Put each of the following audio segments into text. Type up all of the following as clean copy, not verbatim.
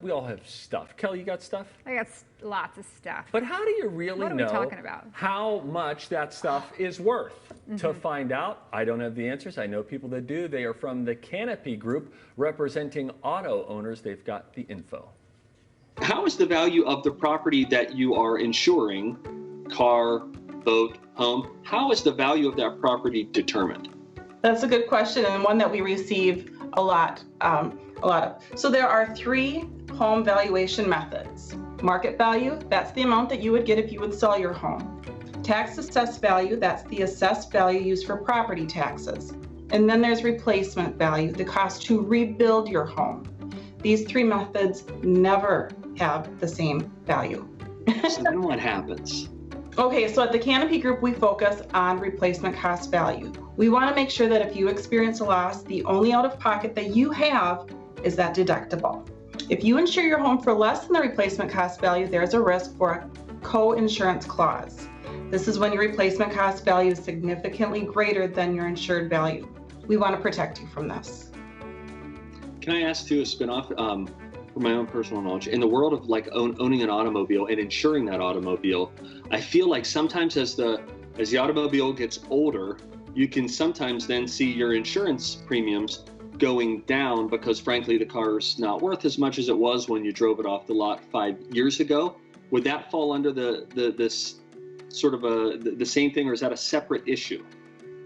We all have stuff. Kelly, you got stuff? I got lots of stuff. But how do you really What are we talking about? how much that stuff is worth? To find out, I don't have the answers. I know people that do. They are from the Canopy Group, representing auto owners. They've got the info. How is the value of the property that you are insuring, car, boat, home, how is the value of that property determined? That's a good question, and one that we receive a lot of. So there are three home valuation methods. Market value, that's the amount that you would get if you would sell your home. Tax assessed value, that's the assessed value used for property taxes. And then there's replacement value, the cost to rebuild your home. These three methods never have the same value. So then what happens? Okay, so at the Canopy Group, we focus on replacement cost value. We want to make sure that if you experience a loss, the only out-of-pocket that you have is that deductible. If you insure your home for less than the replacement cost value, there's a risk for a co-insurance clause. This is when your replacement cost value is significantly greater than your insured value. We want to protect you from this. Can I ask too a spin-off from my own personal knowledge? In the world of like owning an automobile and insuring that automobile, I feel like sometimes as the automobile gets older, you can sometimes then see your insurance premiums going down because frankly the car's not worth as much as it was when you drove it off the lot 5 years ago. Would that fall under this sort of the same thing, or is that a separate issue?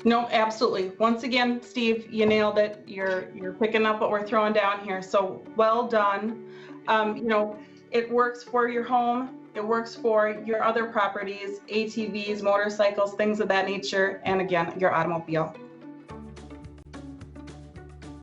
No, absolutely. Once again, Steve, you nailed it. You're picking up what we're throwing down here. So well done. It works for your home. It works for your other properties, ATVs, motorcycles, things of that nature, and again, your automobile.